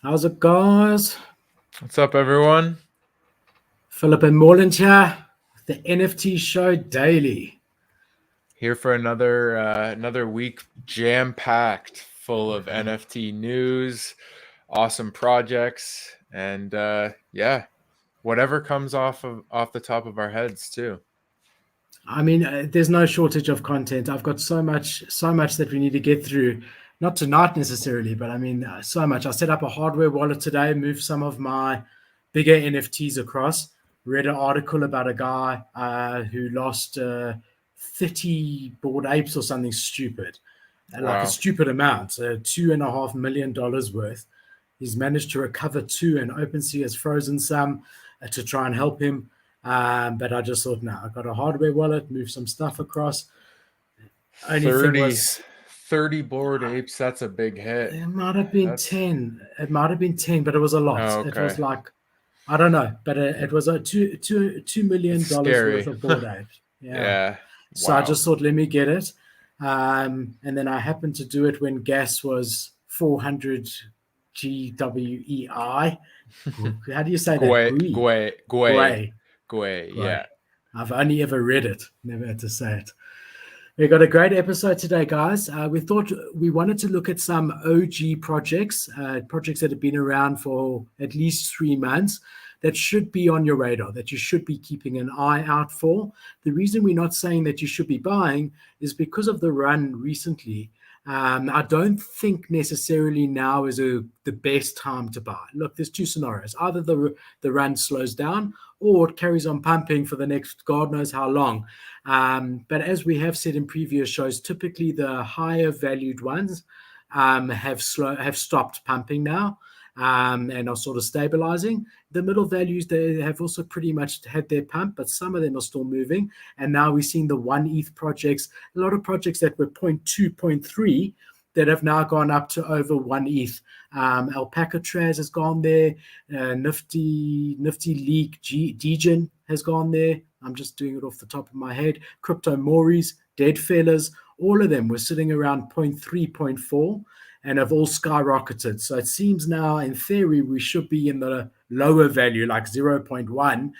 How's it, guys? What's up, everyone? Philip and Morland here, the NFT Show Daily. Here for another week jam-packed, full of NFT news, awesome projects, and yeah, whatever comes off the top of our heads too. I mean, there's no shortage of content. I've got so much that we need to get through. Not tonight necessarily, but I mean, so much. I set up a hardware wallet today, moved some of my bigger NFTs across. Read an article about a guy who lost 30 bored apes or something stupid, like a Wow, stupid amount, $2.5 million worth. He's managed to recover two, and OpenSea has frozen some to try and help him. But I just thought, no, I got a hardware wallet, moved some stuff across. Only thing 30, was, 30 bored apes. That's a big hit. it might have been That's 10. It might have been 10, but it was a lot. oh, It was okay. like, I don't know, but it was a $2 It's million worth scary. of board apes. Yeah. Yeah. So I Wow. just thought, let me get it. And then I happened to do it when gas was 400 GWEI. How do you say that? Gwe, GUI. Gwe, Gwe, Gwei. Gwe. Gwei. Yeah. I've only ever read it, never had to say it. We got a great episode today, guys. We thought we wanted to look at some OG projects, projects that have been around for at least 3 months that should be on your radar, that you should be keeping an eye out for. The reason we're not saying that you should be buying is because of the run recently. I don't think necessarily now is the best time to buy. Look, there's two scenarios. Either the run slows down or it carries on pumping for the next God knows how long. But as we have said in previous shows, typically the higher valued ones have stopped pumping now and are sort of stabilizing. The middle values, they have also pretty much had their pump, but some of them are still moving. And now we're seeing the 1 ETH projects, a lot of projects that were zero point 0.2, zero point 0.3 that have now gone up to over 1 ETH. Alpaca Traz has gone there. Nifty Leak Degen has gone there. I'm just doing it off the top of my head. Crypto Moris, Dead Fellas, all of them were sitting around zero point 0.3, zero point 0.4 and have all skyrocketed. So it seems now, in theory, we should be in the lower value, like 0.1.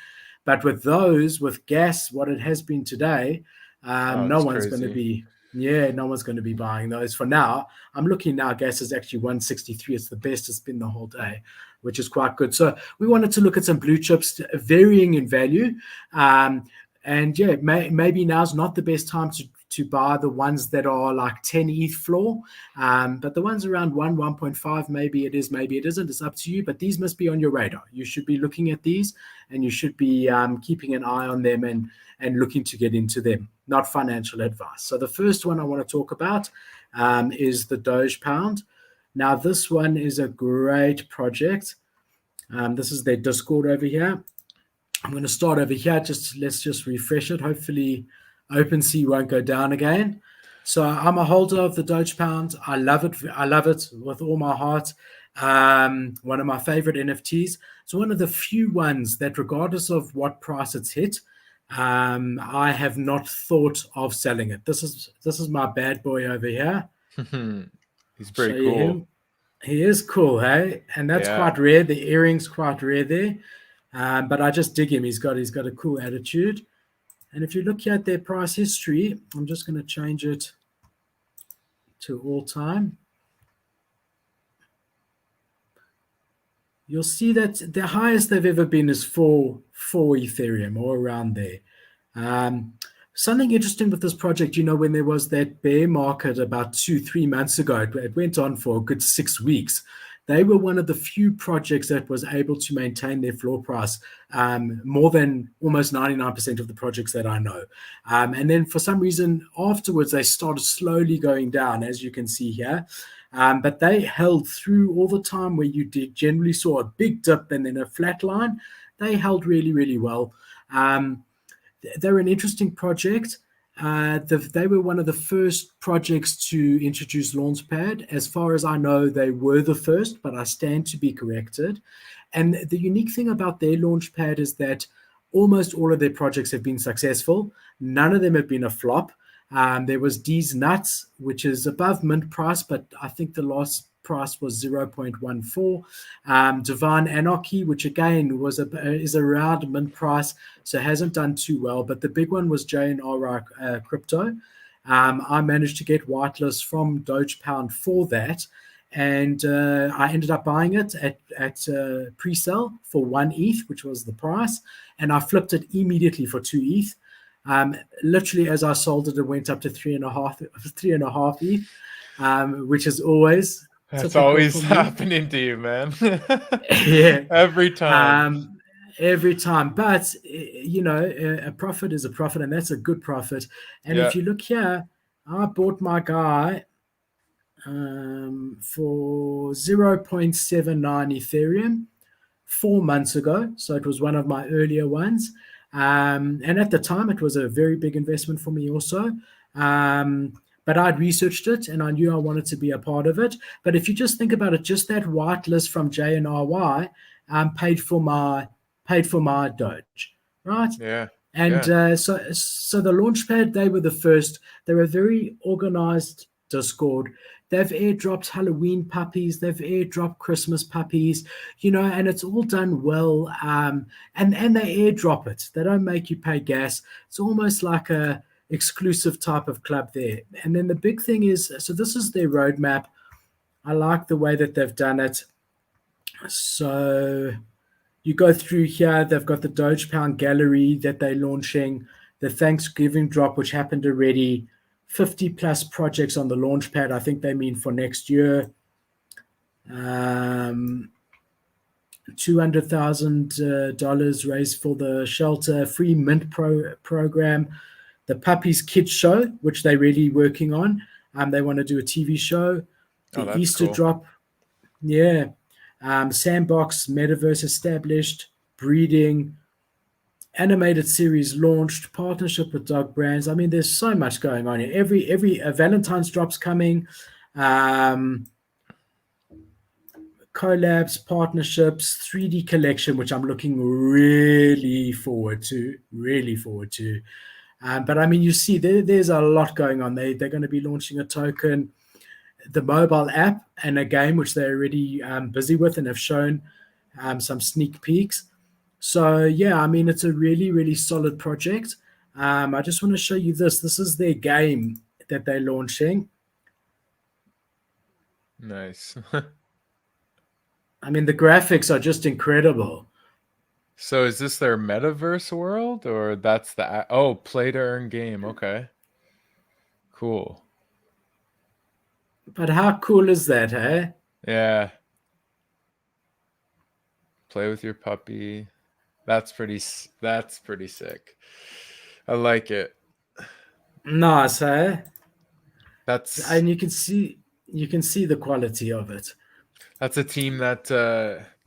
But with those, with gas, what it has been today, Oh, no it's one's going to crazy. be, yeah, no one's going to be buying those for now. I'm looking now, gas is actually 163. It's the best it's been the whole day, which is quite good. So we wanted to look at some blue chips varying in value. And yeah, maybe now's not the best time to buy the ones that are like 10 ETH floor. But the ones around 1.5, maybe it is, maybe it isn't. It's up to you. But these must be on your radar. You should be looking at these and you should be keeping an eye on them and looking to get into them, not financial advice. So the first one I want to talk about is the Doge Pound. Now, this one is a great project. This is their Discord over here. I'm going to start over here. Let's just refresh it. Hopefully, OpenSea won't go down again. So I'm a holder of the Doge Pound. I love it. I love it with all my heart. One of my favorite NFTs. It's one of the few ones that, regardless of what price it's hit, I have not thought of selling it. This is my bad boy over here. He's I'll show pretty you cool. him. He is cool, hey, and that's Yeah. quite rare. The earrings quite rare there, but I just dig him. He's got a cool attitude. And if you look at their price history, I'm just going to change it to all time. You'll see that the highest they've ever been is four Ethereum or around there. Um, Something interesting with this project, when there was that bear market about 2, 3 months ago, it went on for a good 6 weeks. They were one of the few projects that was able to maintain their floor price more than almost 99% of the projects that I know. And then for some reason afterwards, they started slowly going down, as you can see here. But they held through all the time where you did generally saw a big dip and then a flat line. They held really, really well. They're an interesting project. They were one of the first projects to introduce Launchpad. As far as I know, they were the first, but I stand to be corrected. And the unique thing about their Launchpad is that almost all of their projects have been successful. None of them have been a flop. There was D's Nuts, which is above mint price, but I think the last price was 0.14. Divine Anarchy, which again is around mint price, so hasn't done too well. But the big one was JNR Crypto. I managed to get whitelist from Doge Pound for that. And I ended up buying it at pre-sale for 1 ETH, which was the price. And I flipped it immediately for 2 ETH. Literally, as I sold it, it went up to 3.5 ETH, which is always That's always happening to you, man. Yeah, every time. Every time. But a profit is a profit, and that's a good profit. And if you look here, I bought my guy for 0.79 Ethereum 4 months ago. So it was one of my earlier ones. And at the time, it was a very big investment for me also. But I'd researched it and I knew I wanted to be a part of it. But if you just think about it, just that whitelist from JNRY paid for my Doge, right? Yeah. And so the Launchpad, they were the first. They were a very organized Discord. They've airdropped Halloween puppies. They've airdropped Christmas puppies, and it's all done well. And they airdrop it. They don't make you pay gas. It's almost like a exclusive type of club there. And then the big thing is, so this is their roadmap. I like the way that they've done it. So you go through here. They've got the Doge Pound gallery that they're launching, the Thanksgiving drop, which happened already. 50 plus projects on the Launchpad. I think they mean for next year. $200,000 raised for the shelter, free mint program, the Puppies Kids Show, which they're really working on. They want to do a TV show. The Easter drop. Yeah. Sandbox, Metaverse established, breeding, animated series launched, partnership with dog brands. I mean, there's so much going on here. Every Valentine's drop's coming, collabs, partnerships, 3D collection, which I'm looking really forward to. But I mean, you see, there's a lot going on. They're going to be launching a token, the mobile app, and a game which they're already busy with and have shown some sneak peeks. So, yeah, I mean, it's a really, really solid project. I just want to show you this. This is their game that they're launching. Nice. I mean, the graphics are just incredible. So is this their Metaverse world, or that's the... Oh, play to earn game. Okay. Cool. But how cool is that, eh? Yeah. Play with your puppy. That's pretty sick. I like it. Nice, eh? And you can see the quality of it. That's a team that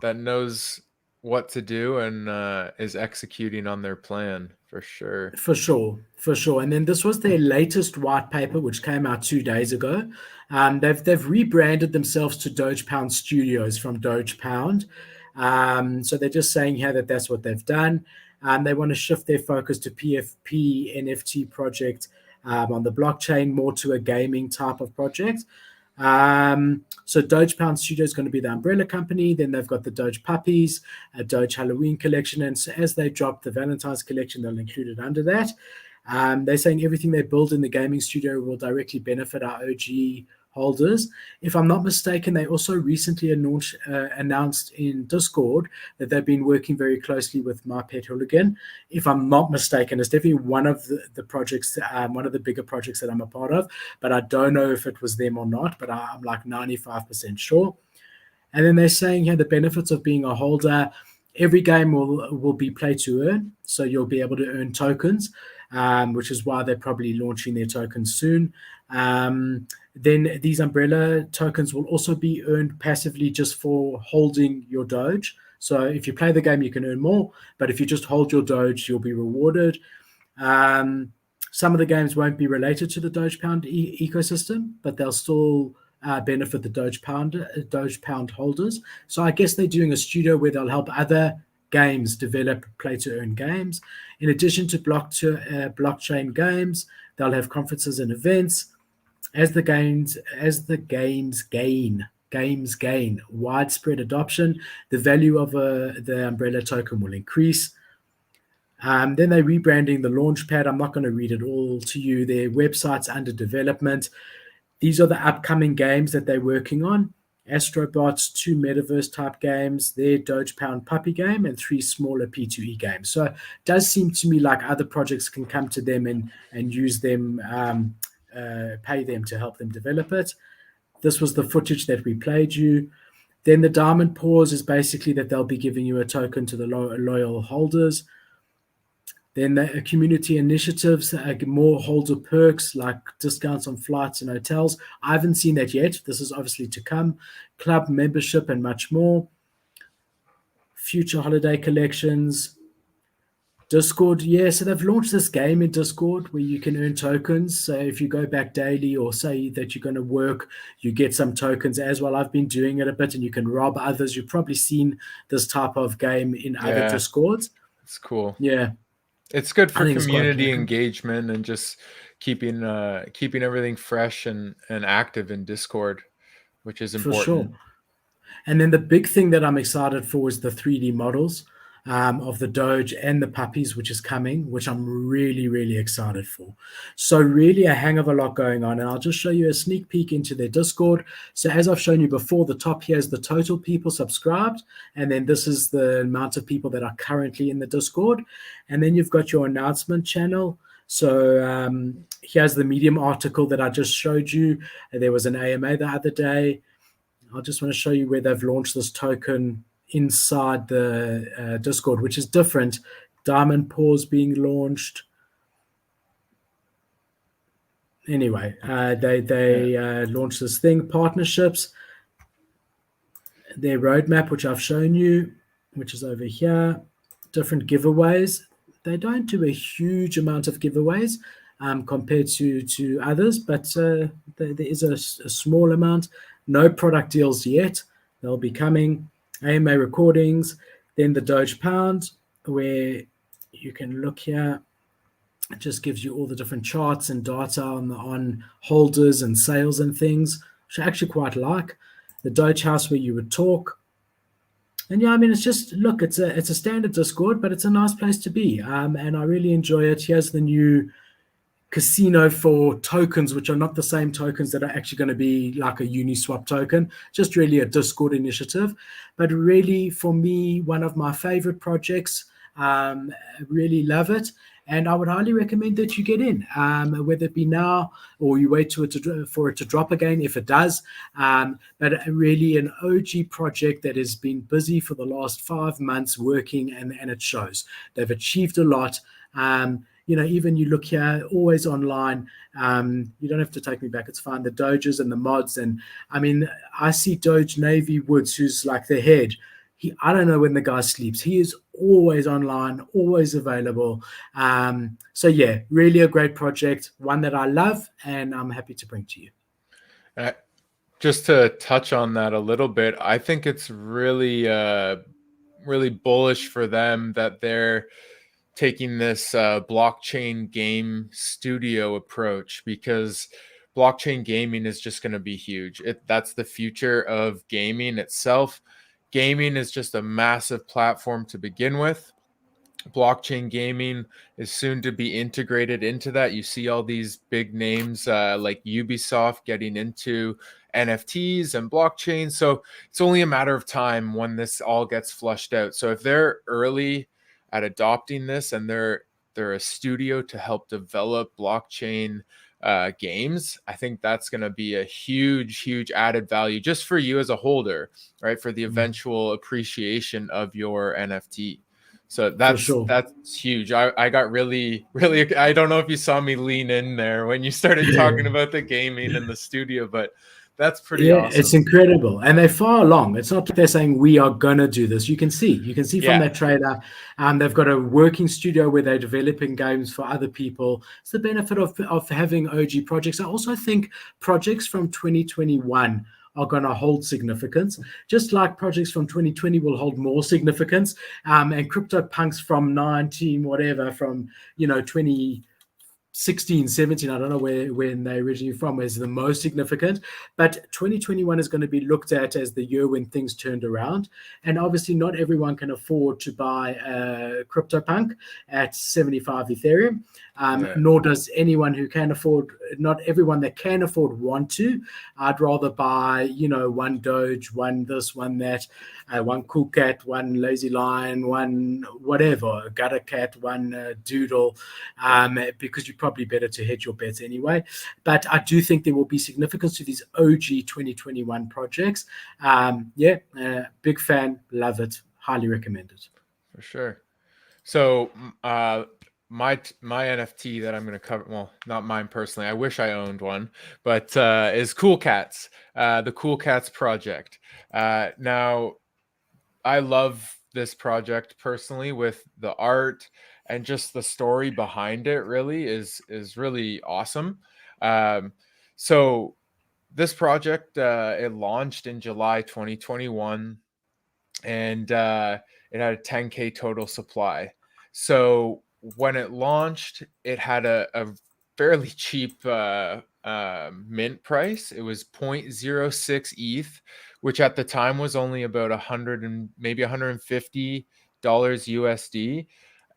knows what to do and is executing on their plan for sure. For sure. And then this was their latest white paper, which came out 2 days ago. They've rebranded themselves to Doge Pound Studios from Doge Pound. So they're just saying here that that's what they've done. They want to shift their focus to PFP NFT project on the blockchain, more to a gaming type of project. So Doge Pound Studio is going to be the umbrella company. Then they've got the Doge Puppies, a Doge Halloween collection. And so as they drop the Valentine's collection, they'll include it under that. They're saying everything they build in the gaming studio will directly benefit our OG holders. If I'm not mistaken, they also recently announced in Discord that they've been working very closely with My Pet Hooligan. If I'm not mistaken, it's definitely one of the projects, one of the bigger projects that I'm a part of, but I don't know if it was them or not, but I'm like 95% sure. And then they're saying here the benefits of being a holder, every game will be play to earn, so you'll be able to earn tokens, which is why they're probably launching their tokens soon. Then these umbrella tokens will also be earned passively just for holding your Doge. So if you play the game, you can earn more, but if you just hold your Doge, you'll be rewarded. Some of the games won't be related to the Doge Pound ecosystem, but they'll still benefit the Doge Pound holders. So I guess they're doing a studio where they'll help other games develop play-to-earn games. In addition to blockchain games, they'll have conferences and events. As the games gain games gain widespread adoption, the value of the umbrella token will increase. Then they're rebranding the Launchpad. I'm not going to read it all to you. Their website's under development. These are the upcoming games that they're working on. Astrobots, 2 Metaverse type games, their Doge Pound puppy game, and 3 smaller P2E games. So it does seem to me like other projects can come to them and use them, pay them to help them develop it. This was the footage that we played you. Then the Diamond Pause is basically that they'll be giving you a token to the loyal holders. Then the community initiatives, more holder perks like discounts on flights and hotels. I haven't seen that yet. This is obviously to come. Club membership and much more. Future holiday collections. Discord, yeah, so they've launched this game in Discord where you can earn tokens. So if you go back daily or say that you're going to work, you get some tokens as well. I've been doing it a bit, and you can rob others. You've probably seen this type of game in other Discords. It's cool. Yeah. It's good for community engagement and just keeping everything fresh and active in Discord, which is important. For sure. And then the big thing that I'm excited for is the 3D models of the Doge and the puppies, which is coming, which I'm really, really excited for. So really a hang of a lot going on. And I'll just show you a sneak peek into their Discord. So as I've shown you before, the top here is the total people subscribed. And then this is the amount of people that are currently in the Discord. And then you've got your announcement channel. So here's the Medium article that I just showed you. There was an AMA the other day. I just want to show you where they've launched this token inside the Discord, which is different. Diamond Pause being launched. Anyway, they launched this thing, partnerships, their roadmap, which I've shown you, which is over here, different giveaways. They don't do a huge amount of giveaways compared to others, but there is a small amount. No product deals yet. They'll be coming. AMA recordings, then the Doge Pound, where you can look here. It just gives you all the different charts and data on holders and sales and things, which I actually quite like. The Doge House, where you would talk. And yeah, I mean, it's just, look, it's a standard Discord, but it's a nice place to be. And I really enjoy it. Here's the new casino for tokens, which are not the same tokens that are actually going to be like a Uniswap token, just really a Discord initiative. But really, for me, one of my favorite projects. Really love it. And I would highly recommend that you get in, whether it be now or you wait for it to drop again if it does. But really an OG project that has been busy for the last 5 months working, and it shows. They've achieved a lot. Even you look here, always online. You don't have to take me back. It's fine. The Doges and the mods. And I mean, I see Doge Navy Woods, who's like the head. I don't know when the guy sleeps. He is always online, always available. So yeah, really a great project, one that I love and I'm happy to bring to you. Just to touch on that a little bit, I think it's really, really bullish for them that they're taking this blockchain game studio approach, because blockchain gaming is just going to be huge. That's the future of gaming itself. Gaming is just a massive platform to begin with. Blockchain gaming is soon to be integrated into that. You see all these big names like Ubisoft getting into NFTs and blockchain. So it's only a matter of time when this all gets flushed out. So if they're early at adopting this and they're a studio to help develop blockchain games, I think that's going to be a huge added value just for you as a holder, right? For the eventual appreciation of your NFT. So that's huge. I got really, I don't know if you saw me lean in there when you started talking about the gaming and the studio, but that's pretty awesome. It's incredible. And they're far along. It's not like they're saying we are going to do this. You can see from that trailer. They've got a working studio where they're developing games for other people. It's the benefit of having OG projects. I also think projects from 2021 are going to hold significance, just like projects from 2020 will hold more significance. And CryptoPunks from 19, whatever, from 20 16, 17, I don't know when they originally from, is the most significant. But 2021 is going to be looked at as the year when things turned around. And obviously, not everyone can afford to buy a CryptoPunk at 75 Ethereum, nor does anyone who can afford, not everyone that can afford want to. I'd rather buy, one Doge, one this, one that, one Cool Cat, one Lazy Lion, one whatever, Gutter Cat, one Doodle, because you're probably better to hedge your bets anyway. But I do think there will be significance to these OG 2021 projects. Big fan, love it, highly recommend it. For sure. So my NFT that I'm going to cover, well, not mine personally, I wish I owned one, but is Cool Cats, the Cool Cats project. Now, I love this project personally, with the art and just the story behind it really is really awesome. So this project, it launched in July 2021, and it had a 10K total supply. So when it launched, it had a fairly cheap mint price. It was 0.06 ETH, which at the time was only about 100 and maybe $150 USD.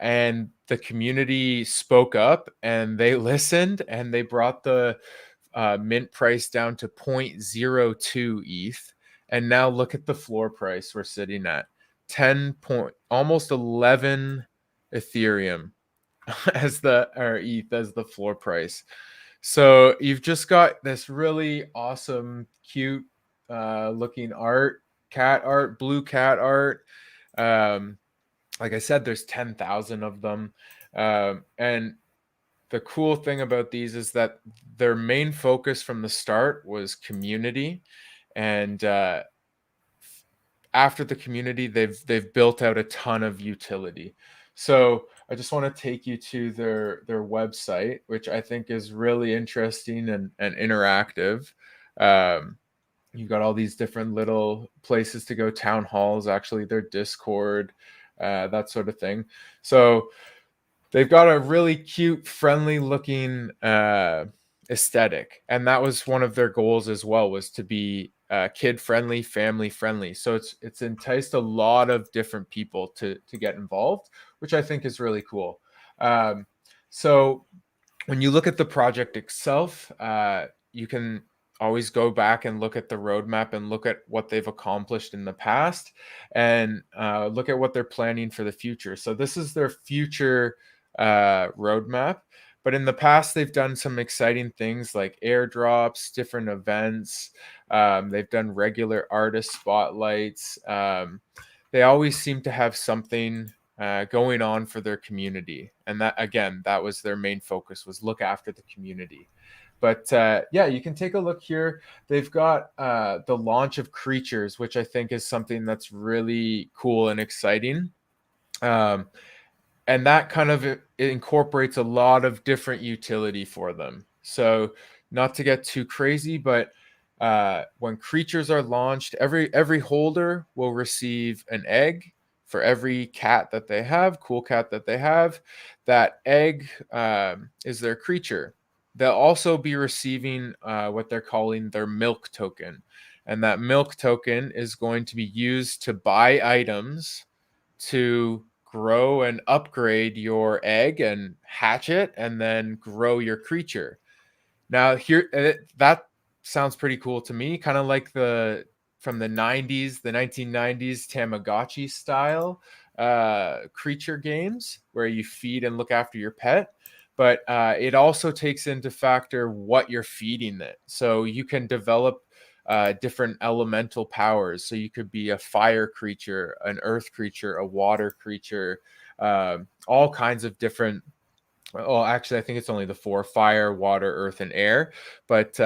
And the community spoke up and they listened, and they brought the mint price down to 0.02 ETH. And now look at the floor price we're sitting at, almost 11 Ethereum as ETH as the floor price. So you've just got this really awesome, cute looking cat art, blue cat art. Like I said, there's 10,000 of them. And the cool thing about these is that their main focus from the start was community. And after the community, they've built out a ton of utility. So I just want to take you to their website, which I think is really interesting and interactive. You've got all these different little places to go, town halls, actually their Discord, that sort of thing. So they've got a really cute, friendly looking aesthetic. And that was one of their goals as well, was to be kid friendly, family friendly. So it's enticed a lot of different people to get involved, which I think is really cool. So when you look at the project itself, you can always go back and look at the roadmap and look at what they've accomplished in the past, and look at what they're planning for the future. So this is their future roadmap. But in the past, they've done some exciting things like airdrops, different events. They've done regular artist spotlights. They always seem to have something going on for their community. And that, again, that was their main focus, was look after the community. But you can take a look here. They've got the launch of creatures, which I think is something that's really cool and exciting. And that kind of it incorporates a lot of different utility for them. So not to get too crazy, but when creatures are launched, every holder will receive an egg for every cat that they have, cool cat that they have. That egg is their creature. They'll also be receiving what they're calling their milk token. And that milk token is going to be used to buy items to grow and upgrade your egg and hatch it, and then grow your creature. Now here, that sounds pretty cool to me, kind of like from the 90s, the 1990s Tamagotchi style creature games where you feed and look after your pet. But it also takes into factor what you're feeding it. So you can develop different elemental powers. So you could be a fire creature, an earth creature, a water creature, all kinds of different. Well, actually, I think it's only the 4: fire, water, earth, and air. But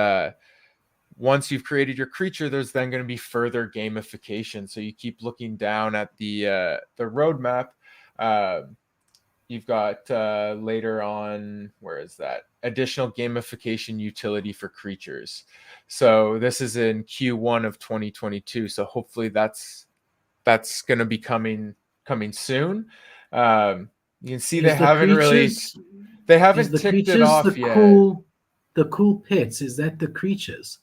once you've created your creature, there's then going to be further gamification. So you keep looking down at the roadmap. You've got later on, where is that? Additional gamification utility for creatures. So this is in Q1 of 2022. So hopefully that's going to be coming soon. You can see they haven't really They Is haven't the ticked it creatures off yet. the cool pets? Is that the creatures?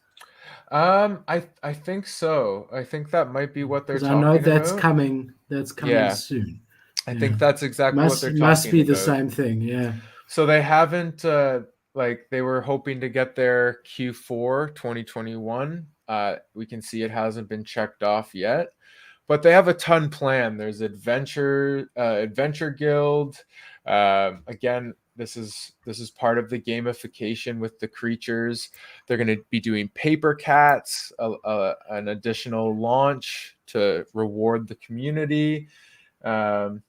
I think so. I think that might be what they're Because I know talking that's about. coming. That's coming Yeah, soon. I Yeah, think that's exactly what they're must talking be the about. same thing. Yeah. So they haven't like they were hoping to get their Q4 2021. We can see it hasn't been checked off yet, but they have a ton planned. There's Adventure Guild. Again, this is part of the gamification with the creatures. They're going to be doing paper cats, an additional launch to reward the community. Um,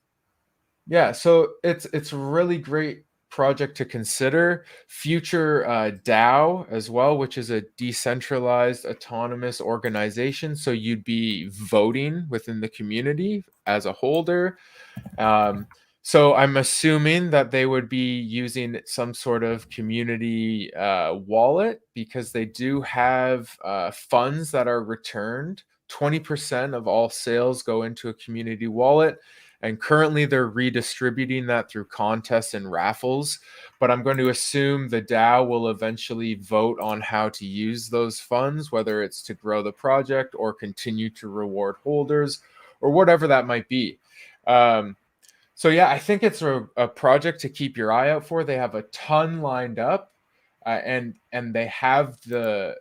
yeah, so it's a really great project to consider. Future DAO as well, which is a decentralized autonomous organization. So you'd be voting within the community as a holder. Um, so I'm assuming that they would be using some sort of community wallet, because they do have funds that are returned. 20% of all sales go into a community wallet. And currently they're redistributing that through contests and raffles. But I'm going to assume the DAO will eventually vote on how to use those funds, whether it's to grow the project or continue to reward holders or whatever that might be. So yeah, I think it's a project to keep your eye out for. They have a ton lined up, and they have the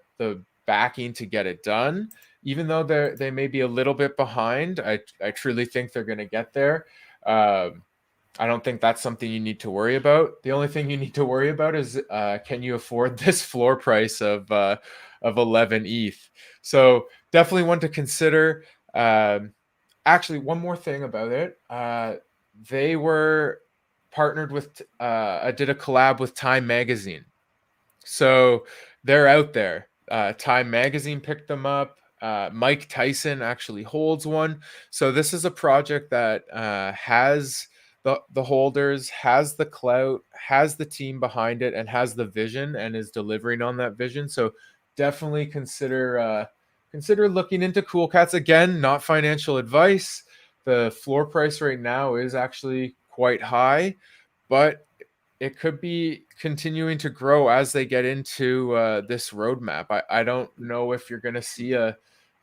backing to get it done. Even though they may be a little bit behind, I truly think they're going to get there. I don't think that's something you need to worry about. The only thing you need to worry about is can you afford this floor price of 11 ETH? So definitely one to consider. Actually, one more thing about it. They were partnered with I did a collab with Time Magazine, so they're out there. Time Magazine picked them up. Mike Tyson actually holds one. So this is a project that has the holders, has the clout, has the team behind it, and has the vision, and is delivering on that vision. So definitely consider looking into Cool Cats. Again, not financial advice. The floor price right now is actually quite high, but it could be continuing to grow as they get into this roadmap. I don't know if you're going to see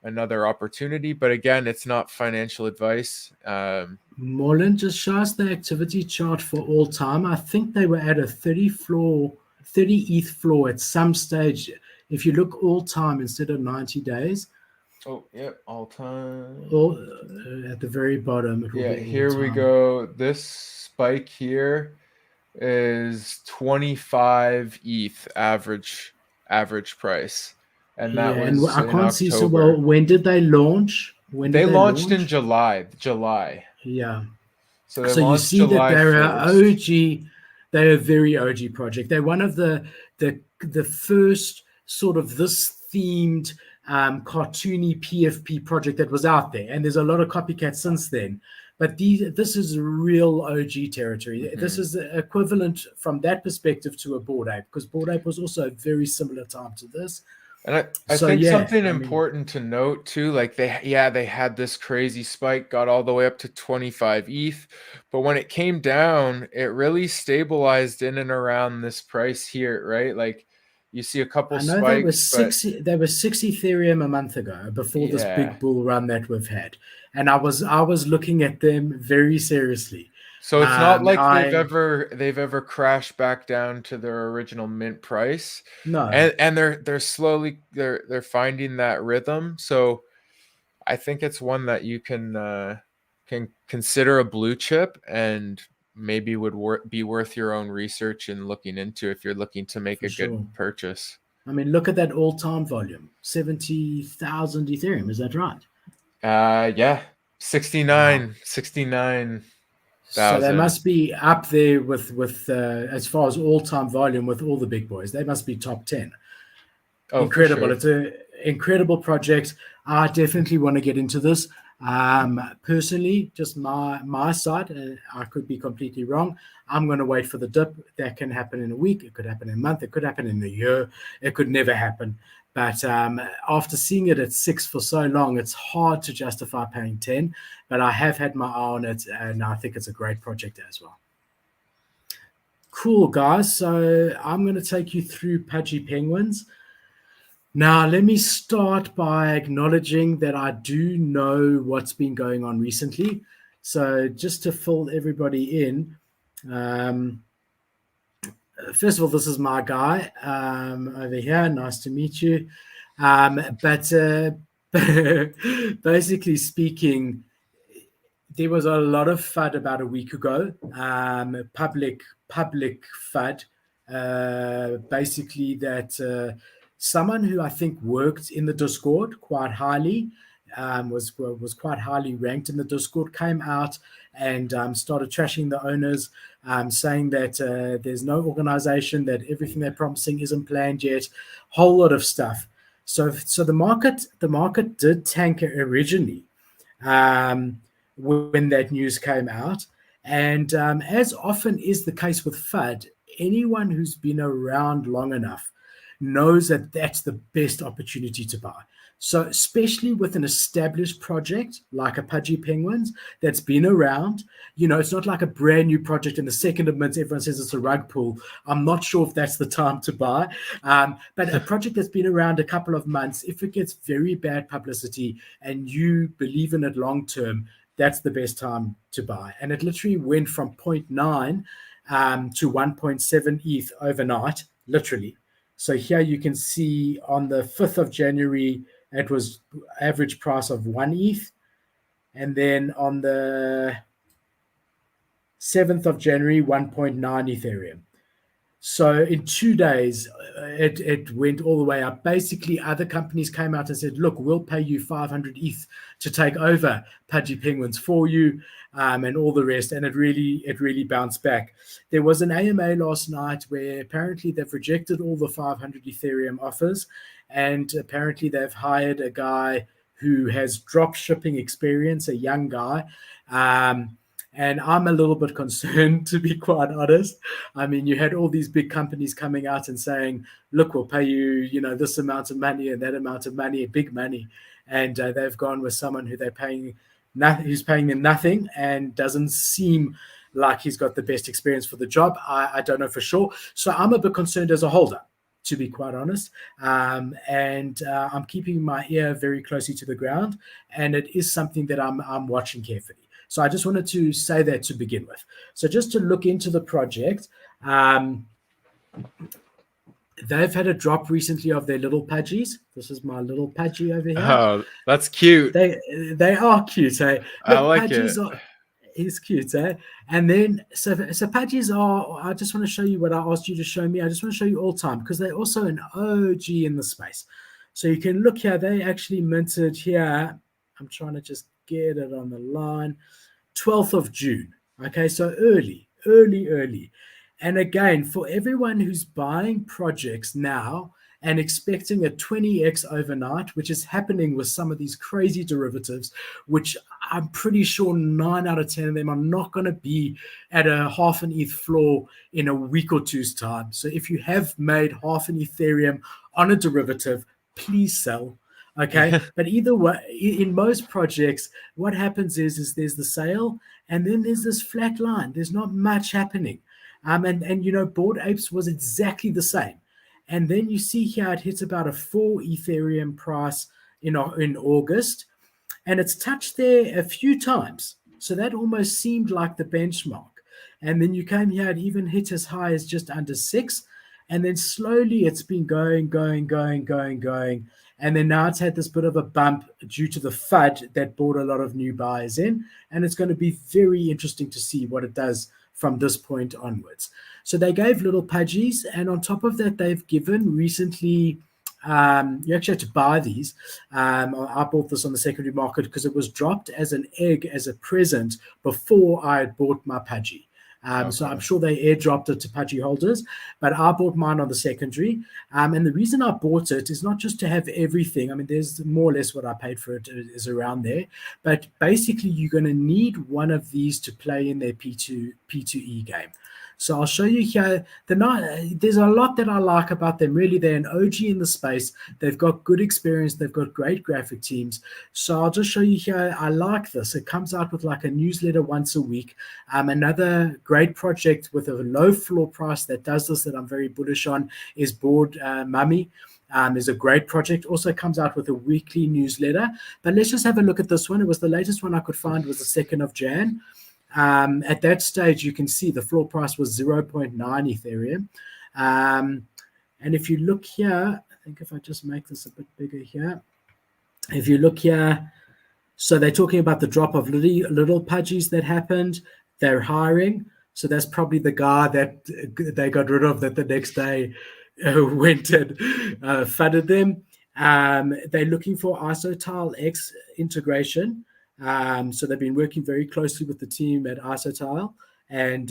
another opportunity, but again, it's not financial advice. Moreland just shows the activity chart for all time. I think they were at a 30 ETH floor at some stage. If you look all time instead of 90 days, Oh, yep, all time. or at the very bottom, it will Yeah, be all here we time. go. This spike here is 25 ETH average price, and that Yeah, and was I in can't see so well. October. When did they launch? When did They they launched in launch? July. Yeah. So they So you launched see that July they're 1st. they're a very OG project. They're one of the first sort of this themed cartoony PFP project that was out there, and there's a lot of copycats since then. But this is real OG territory. This is the equivalent from that perspective to a Bored Ape, because Bored Ape was also a very similar time to this. And I So think yeah, something I mean, important to note too, like they had this crazy spike, got all the way up to 25 ETH, but when it came down, it really stabilized in and around this price here, right? Like you see a couple I know spikes, but there was 6 Ethereum a month ago before this yeah. big bull run that we've had, and I was looking at them very seriously. So it's not like I they've ever crashed back down to their original mint price. No, And they're slowly they're finding that rhythm. So I think it's one that you can consider a blue chip, and maybe would be worth your own research and looking into if you're looking to make for a good sure. purchase. I mean, look at that all-time volume, 70,000 Ethereum. Is that right? Yeah, Wow. 69,000. So they must be up there with as far as all-time volume with all the big boys. They must be top 10. Oh, for Incredible. sure. It's an incredible project. I definitely want to get into this. Personally, just my side, I could be completely wrong. I'm going to wait for the dip. That can happen in a week. It could happen in a month. It could happen in a year. It could never happen. But after seeing it at 6 for so long, it's hard to justify paying 10. But I have had my eye on it, and I think it's a great project as well. Cool, guys. So I'm going to take you through Pudgy Penguins. Now, let me start by acknowledging that I do know what's been going on recently. So just to fill everybody in, um, first of all, this is my guy over here. Nice to meet you. But basically speaking, there was a lot of FUD about a week ago. Public FUD, basically that someone who I think worked in the Discord quite highly, was quite highly ranked in the Discord, came out and started trashing the owners, saying that there's no organization, that everything they're promising isn't planned yet, whole lot of stuff. So the market did tank originally. When that news came out. And as often is the case with FUD, anyone who's been around long enough knows that that's the best opportunity to buy. So especially with an established project like a Pudgy Penguins that's been around, it's not like a brand new project and the second it mints, everyone says it's a rug pull. I'm not sure if that's the time to buy. But a project that's been around a couple of months, if it gets very bad publicity and you believe in it long term, that's the best time to buy. And it literally went from 0.9 to 1.7 ETH overnight, literally. So here you can see on the 5th of January, it was average price of 1 ETH. And then on the 7th of January, 1.9 Ethereum. So in 2 days, it went all the way up. Basically, other companies came out and said, look, we'll pay you 500 ETH to take over Pudgy Penguins for you, and all the rest. And it really bounced back. There was an AMA last night where apparently they've rejected all the 500 Ethereum offers. And apparently they've hired a guy who has drop shipping experience, a young guy. And I'm a little bit concerned, to be quite honest. I mean, you had all these big companies coming out and saying, look, we'll pay you, this amount of money and that amount of money, big money. And they've gone with someone who they're paying nothing, who's paying them nothing, and doesn't seem like he's got the best experience for the job. I don't know for sure. So I'm a bit concerned as a holder, to be quite honest. And I'm keeping my ear very closely to the ground. And it is something that I'm watching carefully. So I just wanted to say that to begin with. So just to look into the project, they've had a drop recently of their little Pudgies. This is my little Pudgy over here. Oh, that's cute. They are cute, eh? Look, I like it. He's cute, eh? And then, so Pudgies are, I just want to show you what I asked you to show me. I just want to show you all time, because they're also an OG in the space. So you can look here. They actually minted here. I'm trying to just get it on the line. 12th of June. Okay, so early. And again, for everyone who's buying projects now and expecting a 20x overnight, which is happening with some of these crazy derivatives, which I'm pretty sure 9 out of 10 of them are not going to be at a half an ETH floor in a week or two's time. So if you have made half an Ethereum on a derivative, please sell. Okay, but either way, in most projects, what happens is there's the sale, and then there's this flat line. There's not much happening, and Bored Apes was exactly the same. And then you see here it hits about a 4 Ethereum price in August, and it's touched there a few times. So that almost seemed like the benchmark. And then you came here, it even hit as high as just under 6, and then slowly it's been going. And then now it's had this bit of a bump due to the FUD that brought a lot of new buyers in. And it's going to be very interesting to see what it does from this point onwards. So they gave little Pudgies. And on top of that, they've given recently, you actually had to buy these. I bought this on the secondary market because it was dropped as an egg, as a present, before I had bought my Pudgy. So I'm sure they airdropped it to Pudgy holders, but I bought mine on the secondary. And the reason I bought it is not just to have everything. I mean, there's more or less what I paid for it is around there. But basically, you're going to need one of these to play in their P2E game. So I'll show you here. There's a lot that I like about them. Really, they're an OG in the space. They've got good experience. They've got great graphic teams. So I'll just show you here. I like this. It comes out with like a newsletter once a week. Another great project with a low floor price that does this that I'm very bullish on is Board Mummy. Is a great project. Also comes out with a weekly newsletter. But let's just have a look at this one. It was the latest one I could find was the 2nd of Jan. At that stage, you can see the floor price was 0.9 Ethereum. And if you look here, I think if I just make this a bit bigger here, if you look here, so they're talking about the drop of little pudgies that happened. They're hiring. So that's probably the guy that they got rid of that the next day went and funded them. They're looking for Isotile X integration. So they've been working very closely with the team at Isotile, and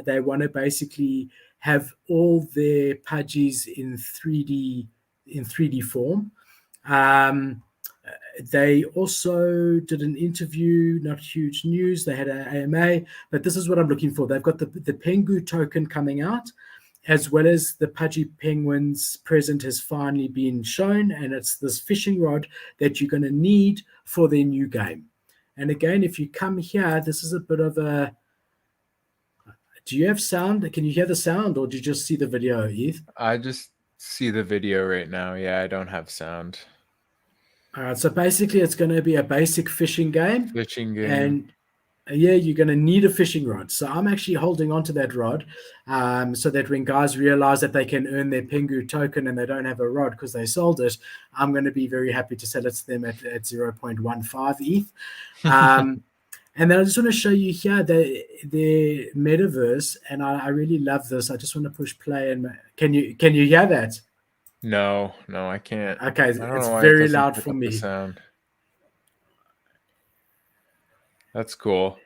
they want to basically have all their pudgies in 3D form. They also did an interview, not huge news. They had an AMA, but this is what I'm looking for. They've got the Pengu token coming out, as well as the Pudgy Penguin's present has finally been shown, and it's this fishing rod that you're going to need for their new game. And again, if you come here, this is a bit of a... Do you have sound? Can you hear the sound, or do you just see the video, Eve? I just see the video right now. Yeah, I don't have sound. All right, so basically it's going to be a basic fishing game. And yeah, you're going to need a fishing rod. So I'm actually holding onto that rod so that when guys realize that they can earn their Pengu token and they don't have a rod because they sold it, I'm going to be very happy to sell it to them at 0.15 ETH. And then I just want to show you here the Metaverse, and I really love this. I just want to push play. And can you hear that? No, I can't. Okay, it's very loud for me. Sound. That's cool.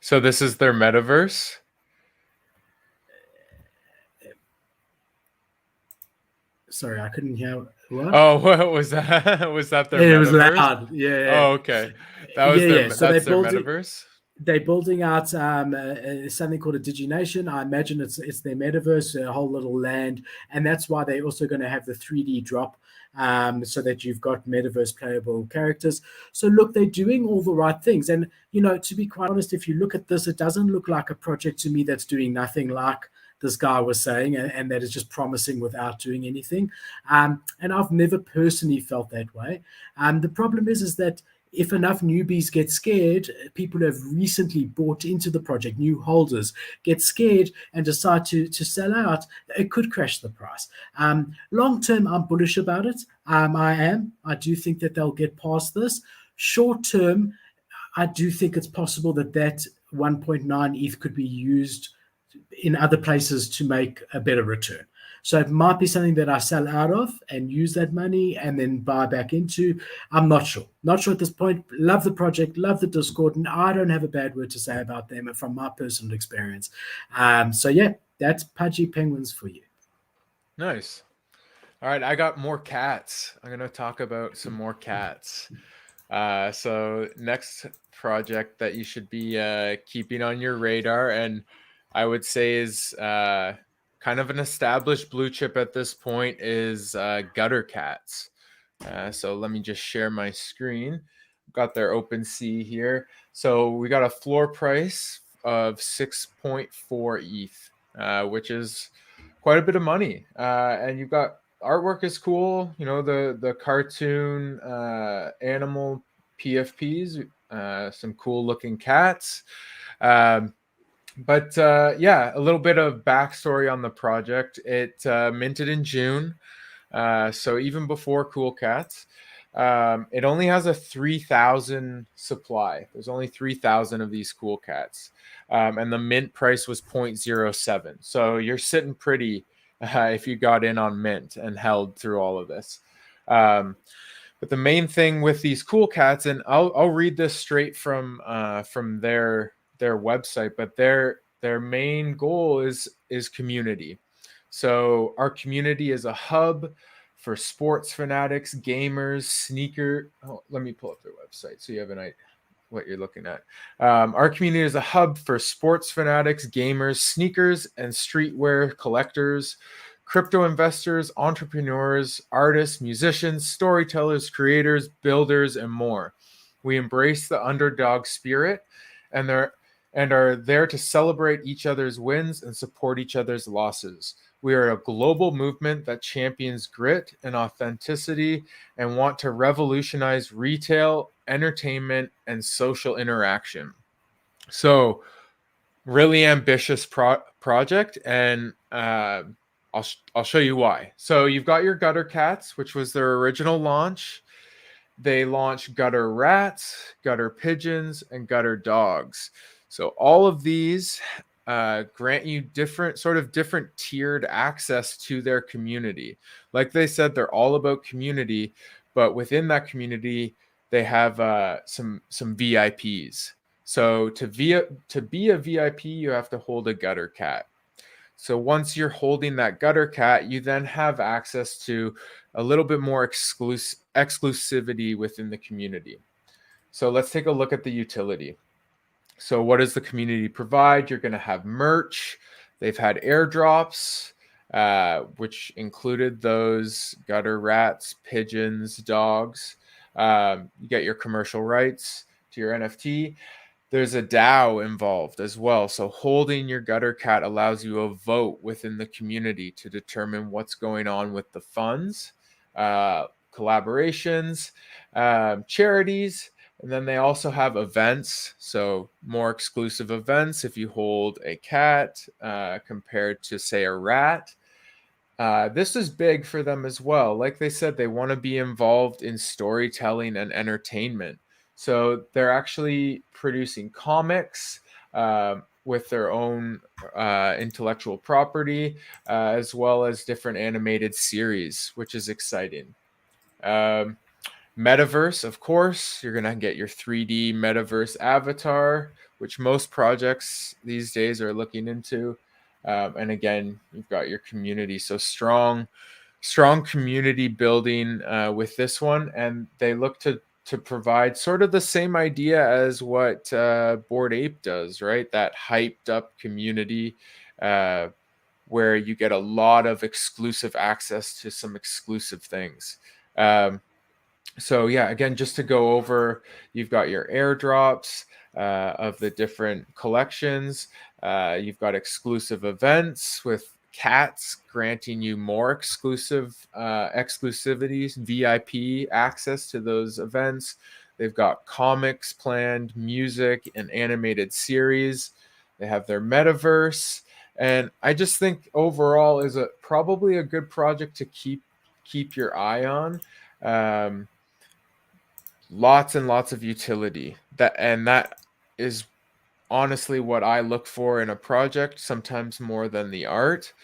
So this is their Metaverse? Sorry, I couldn't hear. What? Oh, what was that? Was that their Metaverse? It was loud. Yeah. Oh, okay. That was that's their Metaverse? They're building out something called a DigiNation. I imagine it's their Metaverse, a whole little land. And that's why they're also going to have the 3D drop so that you've got Metaverse playable characters. So look, they're doing all the right things. And, to be quite honest, if you look at this, it doesn't look like a project to me that's doing nothing like this guy was saying, and that is just promising without doing anything. And I've never personally felt that way. The problem is that if enough newbies get scared, people who have recently bought into the project, new holders, get scared and decide to sell out, it could crash the price. Long term, I'm bullish about it. I do think that they'll get past this. Short term, I do think it's possible that 1.9 ETH could be used in other places to make a better return. So it might be something that I sell out of and use that money and then buy back into. I'm not sure. Not sure at this point. Love the project, love the Discord, and I don't have a bad word to say about them from my personal experience. So yeah, that's Pudgy Penguins for you. Nice. All right, I got more cats. I'm going to talk about some more cats. So next project that you should be keeping on your radar, and I would say is kind of an established blue chip at this point, is Gutter Cats. So let me just share my screen. Got their OpenSea here. So we got a floor price of 6.4 ETH, which is quite a bit of money. And you've got artwork is cool. The cartoon animal PFPs, some cool looking cats. But yeah, a little bit of backstory on the project. It minted in June, so even before Cool Cats. It only has a 3,000 supply. There's only 3,000 of these Cool Cats, and the mint price was 0.07. So you're sitting pretty if you got in on mint and held through all of this. But the main thing with these Cool Cats, and I'll read this straight from their website, but their main goal is community. So our community is a hub for sports fanatics, gamers, let me pull up their website so you have an idea. what you're looking at. Our community is a hub for sports fanatics, gamers, sneakers, and streetwear collectors, crypto investors, entrepreneurs, artists, musicians, storytellers, creators, builders, and more. We embrace the underdog spirit and are there to celebrate each other's wins and support each other's losses. We are a global movement that champions grit and authenticity and want to revolutionize retail, entertainment, and social interaction. So, really ambitious project, and I'll show you why. So, you've got your Gutter Cats, which was their original launch. They launched Gutter Rats, Gutter Pigeons, and Gutter Dogs. So, all of these grant you different tiered access to their community. Like they said, they're all about community, but within that community, they have some VIPs. So to be a VIP, you have to hold a Gutter Cat. So once you're holding that Gutter Cat, you then have access to a little bit more exclusivity within the community. So let's take a look at the utility. So what does the community provide? You're going to have merch. They've had airdrops, which included those Gutter Rats, Pigeons, Dogs. You get your commercial rights to your NFT. There's a DAO involved as well. So holding your Gutter Cat allows you a vote within the community to determine what's going on with the funds, collaborations, charities. And then they also have events, so more exclusive events if you hold a cat compared to, say, a rat. This is big for them as well. Like they said, they want to be involved in storytelling and entertainment. So they're actually producing comics with their own intellectual property, as well as different animated series, which is exciting. Metaverse, of course, you're going to get your 3D Metaverse avatar, which most projects these days are looking into. And again, you've got your community. So strong community building with this one. And they look to provide sort of the same idea as what Bored Ape does, right? That hyped up community where you get a lot of exclusive access to some exclusive things. So yeah, again, just to go over, you've got your airdrops of the different collections. You've got exclusive events with cats granting you more exclusivities, VIP access to those events. They've got comics planned, music, and animated series. They have their metaverse. And I just think overall is probably a good project to keep your eye on. Lots and lots of utility. That is honestly what I look for in a project, sometimes more than the art,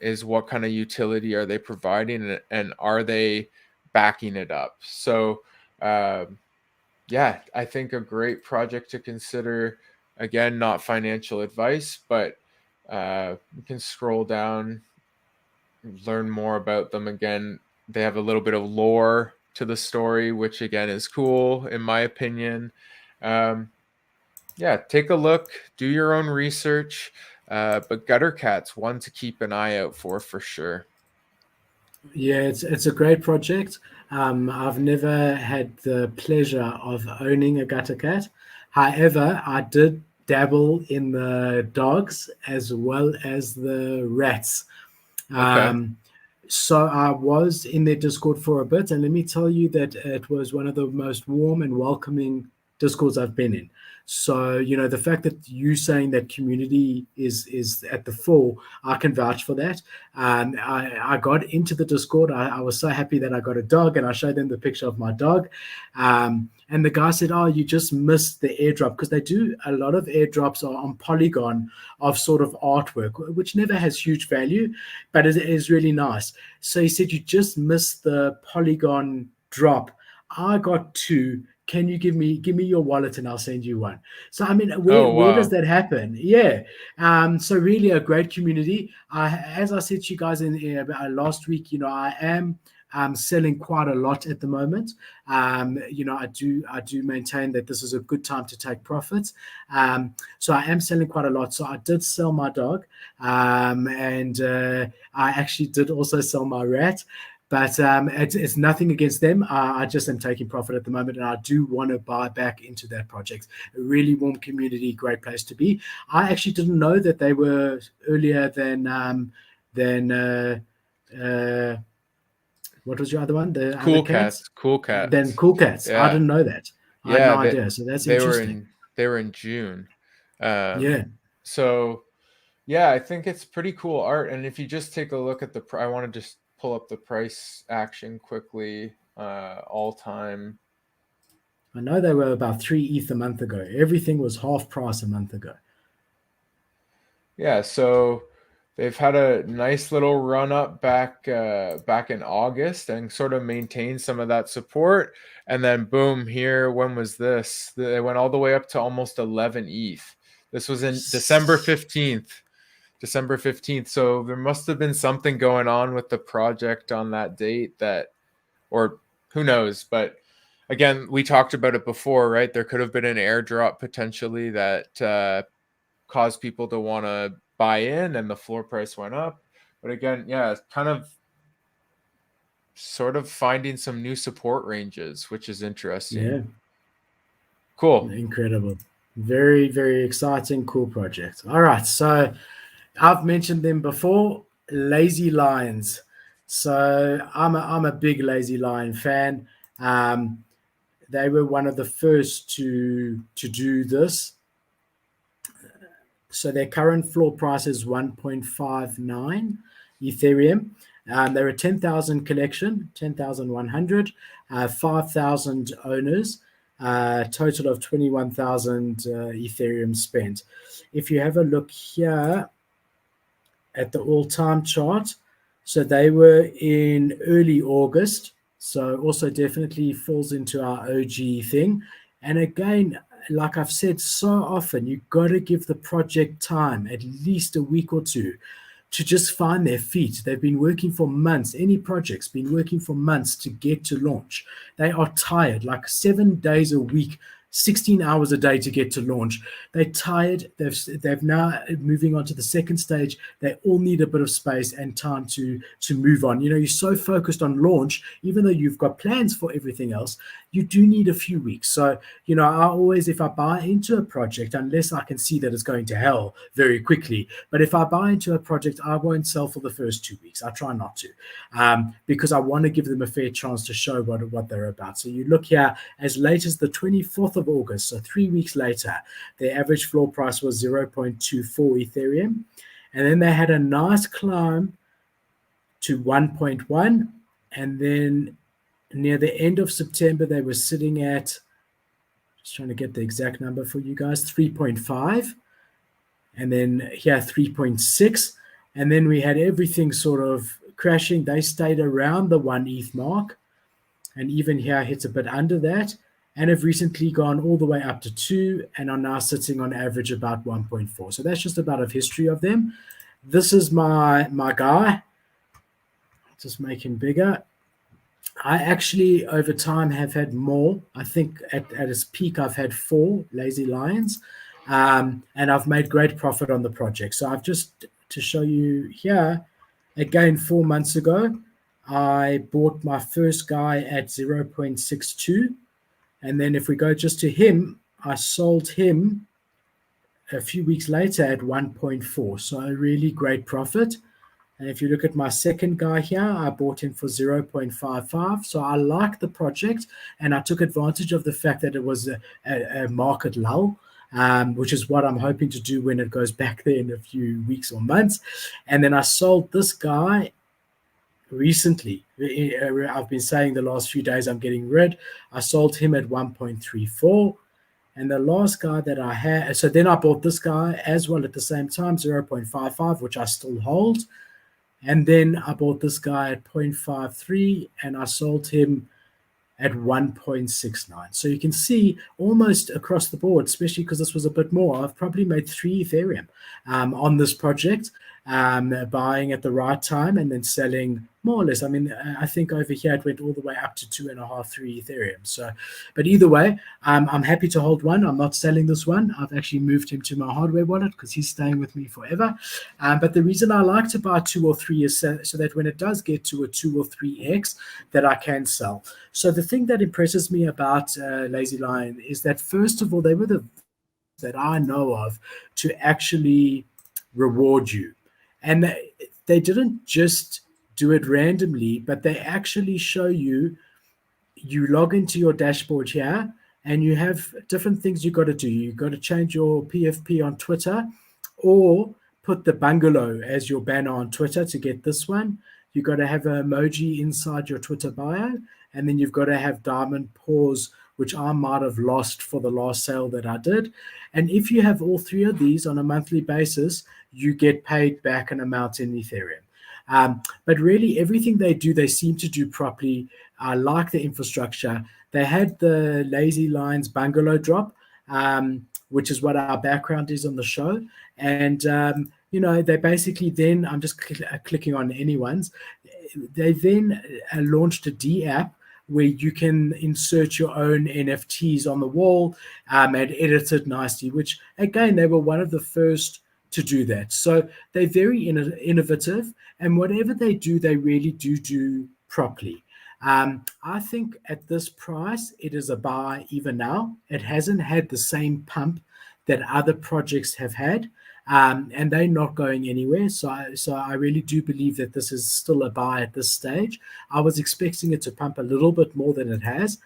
is what kind of utility are they providing and are they backing it up? So yeah, I think a great project to consider. Again, not financial advice, but you can scroll down, learn more about them. Again, they have a little bit of lore to the story, which again is cool in my opinion. Yeah, take a look, do your own research, but Gutter Cat's one to keep an eye out for sure. Yeah, it's a great project. I've never had the pleasure of owning a Gutter Cat. However, I did dabble in the dogs as well as the rats. Okay. So I was in their Discord for a bit, and let me tell you that it was one of the most warm and welcoming Discords I've been in. So, the fact that you saying that community is at the fore, I can vouch for that. I got into the Discord. I was so happy that I got a dog, and I showed them the picture of my dog. And the guy said, "Oh, you just missed the airdrop," because they do a lot of airdrops on Polygon of sort of artwork, which never has huge value, but it is really nice. So he said, "You just missed the Polygon drop. I got two. Can you give me your wallet and I'll send you one?" So I mean, where does that happen? Yeah. So really a great community. As I said to you guys in last week, I am selling quite a lot at the moment. I do maintain that this is a good time to take profits. So I am selling quite a lot. So I did sell my dog, and I actually did also sell my rat. But it's nothing against them. I just am taking profit at the moment, and I do want to buy back into that project. A really warm community, great place to be. I actually didn't know that they were earlier than what was your other one? The Cool other cats? Cats. Cool Then Cats. Cool Cats. I Yeah. didn't know that. I had Yeah. no idea. So that's They were interesting. in June. Yeah. So yeah, I think it's pretty cool art. And if you just take a look at I want to just pull up the price action quickly, all time. I know they were about 3 ETH a month ago. Everything was half price a month ago. Yeah, so they've had a nice little run up back in August and sort of maintained some of that support. And then boom, here, when was this? They went all the way up to almost 11 ETH. This was in December 15th. December 15th. So there must have been something going on with the project on that date or who knows, but again, we talked about it before, right? There could have been an airdrop potentially that caused people to want to buy in and the floor price went up. But again, yeah, it's kind of sort of finding some new support ranges, which is interesting. Yeah. Cool. Incredible. Very, very exciting, cool project. All right. So I've mentioned them before, Lazy Lions. So I'm a big Lazy Lion fan. They were one of the first to do this. So their current floor price is 1.59 Ethereum. They're a 10,000 collection, 10,100, 5,000 owners, total of 21,000 Ethereum spent. If you have a look here at the all-time chart, so they were in early August, so also definitely falls into our OG thing. And again, like I've said so often, you've got to give the project time, at least a week or two, to just find their feet. They've been working for months. Any project's been working for months to get to launch. They are tired, like 7 days a week, 16 hours a day to get to launch. They're tired. They've now moving on to the second stage. They all need a bit of space and time to move on. You're so focused on launch, even though you've got plans for everything else, you do need a few weeks. So, I always, if I buy into a project, unless I can see that it's going to hell very quickly, but if I buy into a project, I won't sell for the first 2 weeks. I try not to, because I want to give them a fair chance to show what they're about. So you look here, as late as the 24th of August, so 3 weeks later, their average floor price was 0.24 Ethereum. And then they had a nice climb to 1.1. And then near the end of September, they were sitting at, just trying to get the exact number for you guys, 3.5. And then here, 3.6. And then we had everything sort of crashing. They stayed around the 1 ETH mark. And even here hits a bit under that. And have recently gone all the way up to 2 and are now sitting on average about 1.4. So that's just about a history of them. This is my guy. Just make him bigger. I actually, over time, have had more. I think at its peak, I've had 4 Lazy Lions. And I've made great profit on the project. So I've just, to show you here, again, 4 months ago, I bought my first guy at 0.62. And then if we go just to him, I sold him a few weeks later at 1.4. So a really great profit. And if you look at my second guy here, I bought him for 0.55. So I like the project, and I took advantage of the fact that it was a market lull, which is what I'm hoping to do when it goes back there in a few weeks or months. And then I sold this guy recently. I've been saying the last few days I'm getting rid. I sold him at 1.34. And the last guy that I had, so then I bought this guy as well at the same time, 0.55, which I still hold. And then I bought this guy at 0.53 and I sold him at 1.69. So you can see almost across the board, especially because this was a bit more, I've probably made 3 Ethereum on this project. buying at the right time and then selling more or less. I mean, I think over here it went all the way up to 2.5, 3 Ethereum. So, but either way, I'm happy to hold one. I'm not selling this one. I've actually moved him to my hardware wallet because he's staying with me forever. But the reason I like to buy 2 or 3 is so that when it does get to a 2 or 3x, that I can sell. So the thing that impresses me about Lazy Lion is that, first of all, they were the that I know of to actually reward you. And they didn't just do it randomly, but they actually show you log into your dashboard here and you have different things you got to do. You got to change your PFP on Twitter or put the bungalow as your banner on Twitter to get this one. You got to have an emoji inside your Twitter bio, and then you've got to have diamond paws, which I might have lost for the last sale that I did. And if you have all 3 of these on a monthly basis, you get paid back an amount in Ethereum. But really, everything they do, they seem to do properly. I like the infrastructure. They had the Lazy Lions bungalow drop, which is what our background is on the show. And, they basically then, I'm just clicking on anyone's, they then launched a D app where you can insert your own NFTs on the wall and edit it nicely, which, again, they were one of the first to do that. So they're very innovative, and whatever they do, they really do properly. I think at this price, it is a buy even now. It hasn't had the same pump that other projects have had, and they're not going anywhere. So I really do believe that this is still a buy at this stage. I was expecting it to pump a little bit more than it has.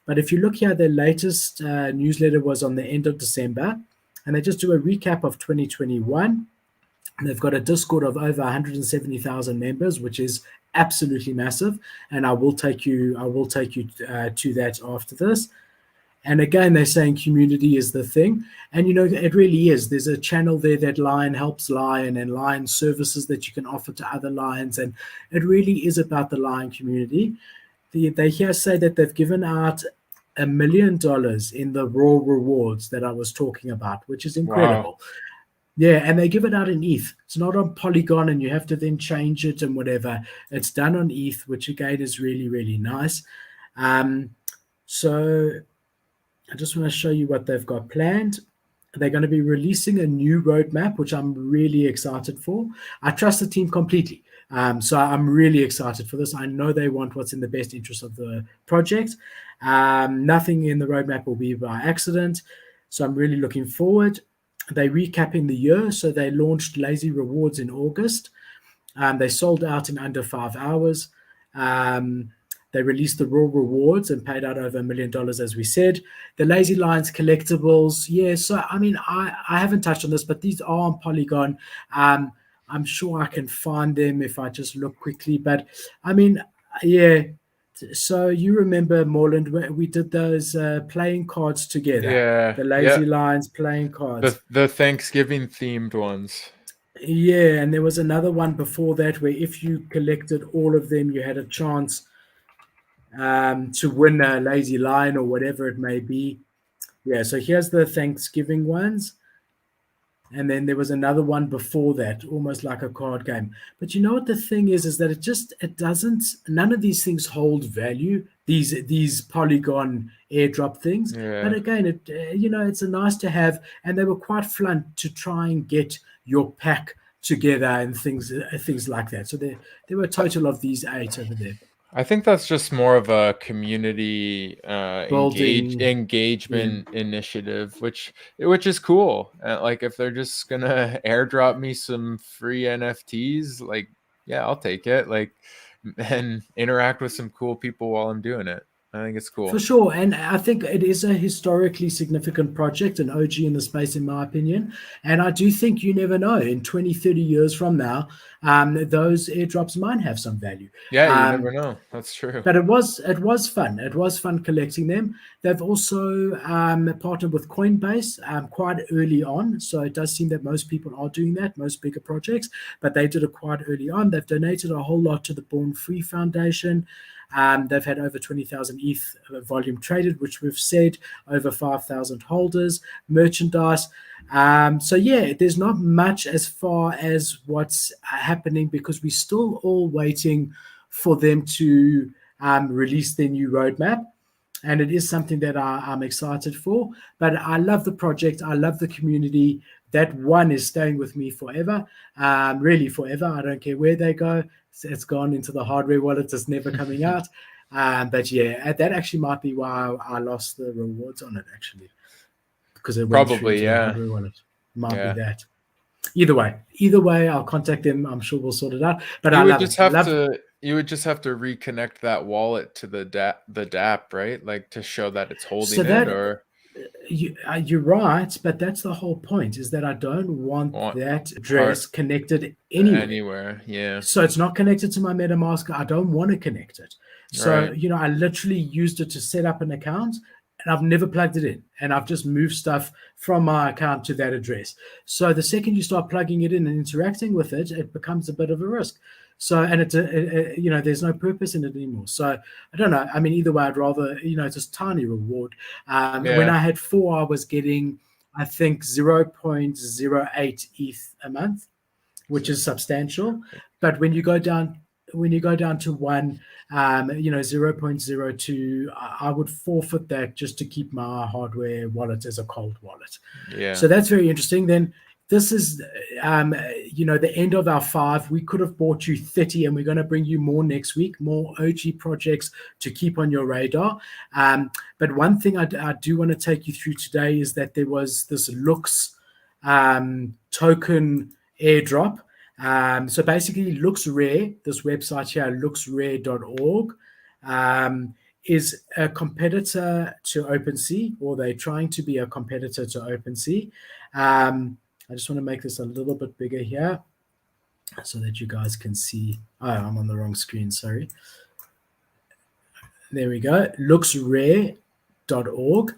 But if you look here, their latest newsletter was on the end of December, and they just do a recap of 2021. They've got a Discord of over 170,000 members, which is absolutely massive. And I will take you to that after this. And again, they're saying community is the thing. And, it really is. There's a channel there that Lion helps Lion, and Lion services that you can offer to other Lions. And it really is about the Lion community. They here say that they've given out $1 million in the raw rewards that I was talking about, which is incredible. Wow. Yeah, and they give it out in ETH. It's not on Polygon, and you have to then change it and whatever. It's done on ETH, which again is really, really nice. So I just want to show you what they've got planned. They're going to be releasing a new roadmap, which I'm really excited for. I trust the team completely. So I'm really excited for this. I know they want what's in the best interest of the project. Nothing in the roadmap will be by accident. So I'm really looking forward. They're recapping the year. So they launched Lazy Rewards in August. They sold out in under 5 hours. They released the raw rewards and paid out over $1 million, as we said. The Lazy Lions collectibles. Yeah, so I mean, I haven't touched on this, but these are on Polygon. I'm sure I can find them if I just look quickly. But I mean, yeah. So you remember, Morland, we did those playing cards together. Yeah. The Lazy Lions playing cards. The Thanksgiving themed ones. Yeah, and there was another one before that where if you collected all of them, you had a chance to win a Lazy Lion or whatever it may be. Yeah, so here's the Thanksgiving ones. And then there was another one before that, almost like a card game. But you know what the thing is that it doesn't, none of these things hold value, these Polygon airdrop things. Yeah. But again, it's a nice to have, and they were quite fun to try and get your pack together and things like that. So there were a total of these 8 over there. I think that's just more of a community engagement initiative, which is cool. Like if they're just gonna airdrop me some free NFTs, like yeah, I'll take it. Like and interact with some cool people while I'm doing it. I think it's cool. For sure. And I think it is a historically significant project, an OG in the space, in my opinion. And I do think you never know, in 20, 30 years from now, those airdrops might have some value. Yeah, you never know. That's true. But it was fun. It was fun collecting them. They've also partnered with Coinbase quite early on. So it does seem that most people are doing that, most bigger projects, but they did it quite early on. They've donated a whole lot to the Born Free Foundation. They've had over 20,000 ETH volume traded, which we've said, over 5,000 holders, merchandise. So yeah, there's not much as far as what's happening because we're still all waiting for them to release their new roadmap. And it is something that I'm excited for. But I love the project. I love the community. That one is staying with me forever, really forever. I don't care where they go. It's gone into the hardware wallet. It's never coming out. But yeah, that actually might be why I lost the rewards on it, actually. Because it went through to the hardware wallet. Might be that. Either way, I'll contact them. I'm sure we'll sort it out. But I love it. You would just have to reconnect that wallet to the dApp, right? Like to show that it's holding it, or you're right, but that's the whole point, is that I don't want that address connected anywhere. Yeah. So it's not connected to my MetaMask. I don't want to connect it. So, I literally used it to set up an account and I've never plugged it in. And I've just moved stuff from my account to that address. So the second you start plugging it in and interacting with it, it becomes a bit of a risk. So, and it's there's no purpose in it anymore. So I don't know. I mean, either way, I'd rather, it's a tiny reward. When I had 4, I was getting, I think, 0.08 ETH a month, which is substantial. But when you go down to 1, 0.02, I would forfeit that just to keep my hardware wallet as a cold wallet. Yeah. So that's very interesting. Then this is, the end of our 5. We could have bought you 30, and we're going to bring you more next week, more OG projects to keep on your radar. But one thing I do want to take you through today is that there was this Lux token airdrop. So basically, Lux Rare, this website here, luxrare.org, is a competitor to OpenSea, or they're trying to be a competitor to OpenSea. I just want to make this a little bit bigger here so that you guys can see. Oh, I'm on the wrong screen, sorry. There we go, luxrare.org.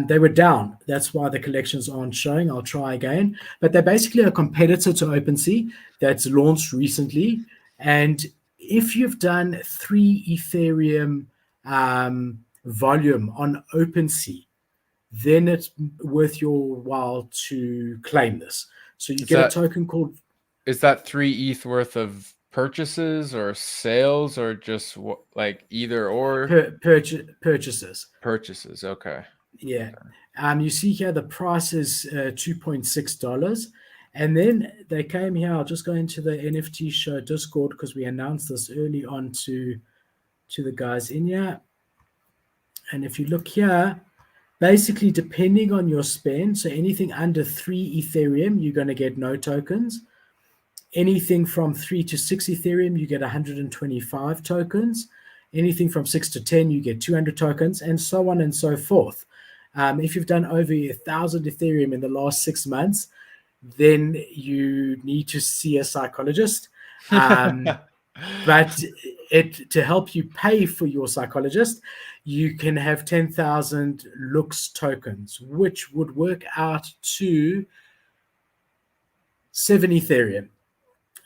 They were down. That's why the collections aren't showing. I'll try again. But they're basically a competitor to OpenSea that's launched recently. And if you've done 3 Ethereum volume on OpenSea, then it's worth your while to claim this. So you get a token called... Is that 3 ETH worth of purchases or sales, or just like either or? Purchases. Purchases, okay. Yeah. You see here the price is $2.6. And then they came here. I'll just go into the NFT show Discord because we announced this early on to the guys in here. And if you look here, basically depending on your spend, so anything under 3 Ethereum, you're going to get no tokens. Anything from 3 to 6 Ethereum, you get 125 tokens. Anything from 6 to 10, you get 200 tokens, and so on and so forth. If you've done over 1,000 Ethereum in the last 6 months, then you need to see a psychologist. But to help you pay for your psychologist, you can have 10,000 Lux tokens, which would work out to 7 Ethereum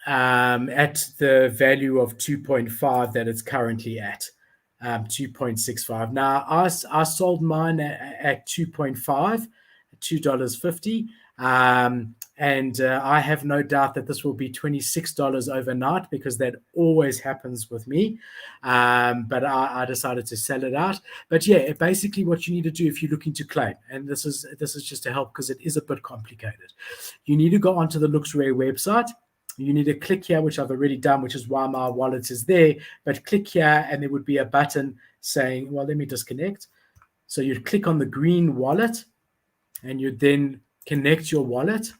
at the value of 2.5 that it's currently at. 2.65. Now, I sold mine at 2.5, $2.50. And I have no doubt that this will be $26 overnight because that always happens with me. But I decided to sell it out. But yeah, basically what you need to do if you're looking to claim, and this is just to help because it is a bit complicated. You need to go onto the LuxRare website. You need to click here, which I've already done, which is why my wallet is there. But click here, and there would be a button saying, well, let me disconnect. So you'd click on the green wallet, and you'd then connect your wallet.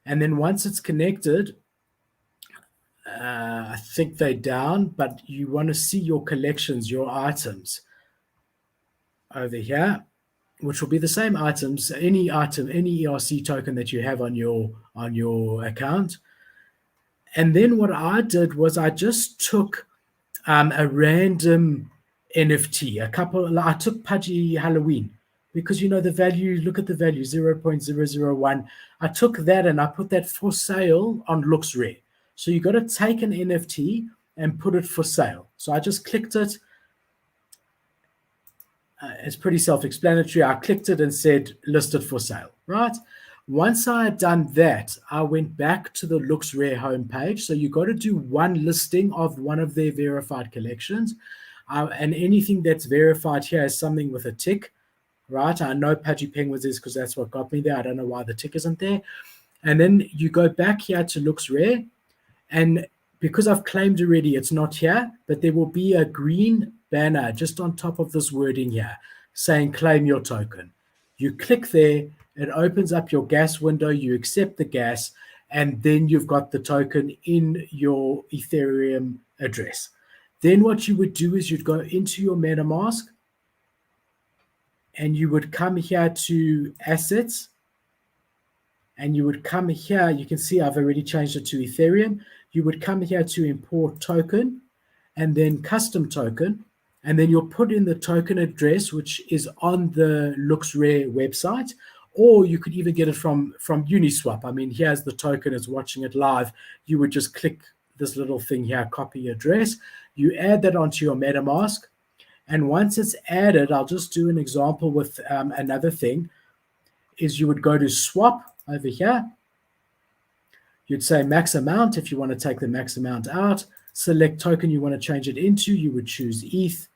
And then once it's connected, I think they're down, but you want to see your collections, your items over here, which will be the same items, any item, any ERC token that you have on your account. And then what I did was I just took a random NFT, I took Pudgy Halloween, because the value, look at the value, 0.001. I took that and I put that for sale on LuxRare. So you got to take an NFT and put it for sale. So I just clicked it. It's pretty self-explanatory. I clicked it and said listed for sale, right? Once I had done that, I went back to the Looks Rare homepage. So you got to do one listing of one of their verified collections. And anything that's verified here is something with a tick, right? I know Pudgy Penguins is because that's what got me there. I don't know why the tick isn't there. And then you go back here to Looks Rare. And because I've claimed already, it's not here, but there will be a green banner just on top of this wording here saying claim your token. You click there, it opens up your gas window, you accept the gas, and then you've got the token in your Ethereum address. Then what you would do is you'd go into your MetaMask and you would come here to assets, and you would come here. You can see I've already changed it to Ethereum. You would come here to import token and then custom token. And then you'll put in the token address, which is on the Looks Rare website, or you could even get it from Uniswap. I mean, here's the token, it's watching it live. You would just click this little thing here, copy address. You add that onto your MetaMask. And once it's added, I'll just do an example with another thing, is you would go to swap over here. You'd say max amount if you want to take the max amount out. Select token you want to change it into. You would choose ETH.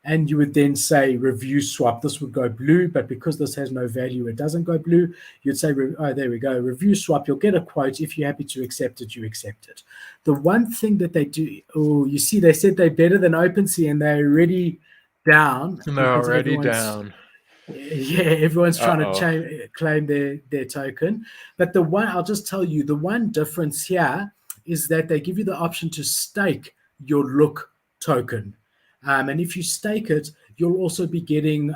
And you would then say review swap. This would go blue, but because this has no value, it doesn't go blue. You'd say, oh, there we go, review swap. You'll get a quote. If you're happy to accept it, you accept it. The one thing that they do, oh, you see, they said they're better than OpenSea, and they're already down. They're already down. Yeah, everyone's trying to claim their token. But the one, I'll just tell you, the one difference here is that they give you the option to stake your Look token. And if you stake it, you'll also be getting,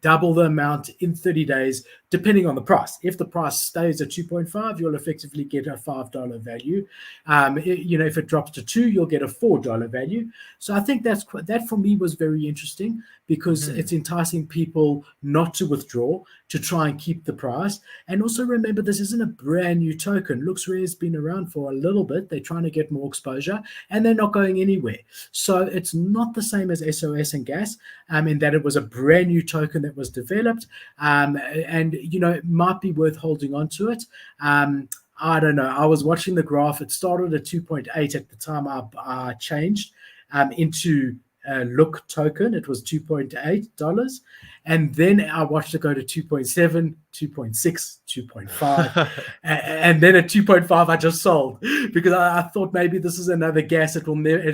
double the amount in 30 days, depending on the price. If the price stays at 2.5, you'll effectively get a $5 value. If it drops to 2, you'll get a $4 value. So I think that for me was very interesting, because it's enticing people not to withdraw, to try and keep the price. And also remember, this isn't a brand new token. Looks Rare has been around for a little bit. They're trying to get more exposure, and they're not going anywhere. So it's not the same as SOS and Gas, in that it was a brand new token that was developed, and it might be worth holding on to it. I don't know. I was watching the graph. It started at 2.8 at the time I changed into Look token. It was $2.8, and then I watched it go to 2.7, 2.6, 2.5, and then at 2.5 I just sold, because I thought maybe this is another gas. It's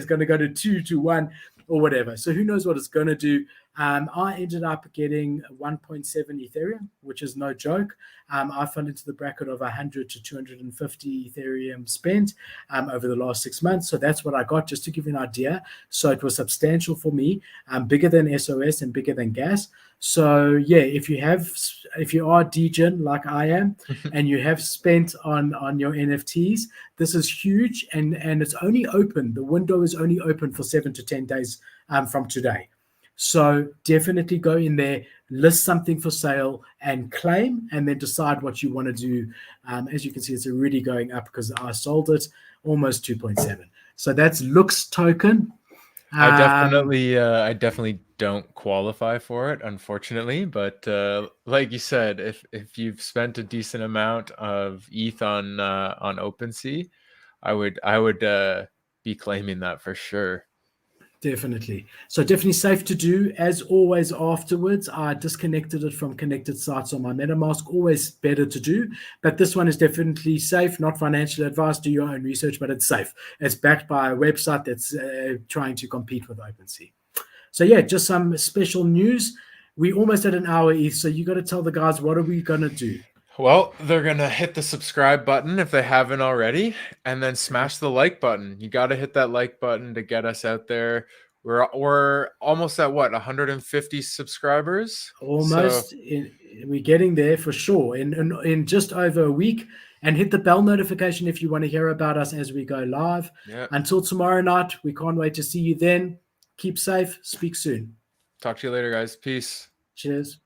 going to go to 2 to 1 or whatever. So who knows what it's going to do. I ended up getting 1.7 Ethereum, which is no joke. I fell into the bracket of 100 to 250 Ethereum spent over the last 6 months. So that's what I got, just to give you an idea. So it was substantial for me, bigger than SOS and bigger than Gas. So yeah, if you are degen like I am, and you have spent on your NFTs, this is huge, and it's only open. The window is only open for 7 to 10 days from today. So definitely go in there, list something for sale and claim, and then decide what you want to do. As you can see, it's already going up because I sold it almost 2.7. So that's Looks token. I definitely don't qualify for it, unfortunately. But like you said, if you've spent a decent amount of ETH on OpenSea, I would be claiming that for sure. Definitely. So definitely safe to do. As always, afterwards, I disconnected it from connected sites on my MetaMask. Always better to do. But this one is definitely safe, not financial advice. Do your own research, but it's safe. It's backed by a website that's trying to compete with OpenSea. So yeah, just some special news. We almost at an hour each, so you got to tell the guys, what are we going to do? Well, they're going to hit the subscribe button if they haven't already, and then smash the like button. You got to hit that like button to get us out there. We're almost at 150 subscribers? Almost. We're getting there for sure in just over a week. And hit the bell notification if you want to hear about us as we go live. Yeah. Until tomorrow night, we can't wait to see you then. Keep safe. Speak soon. Talk to you later, guys. Peace. Cheers.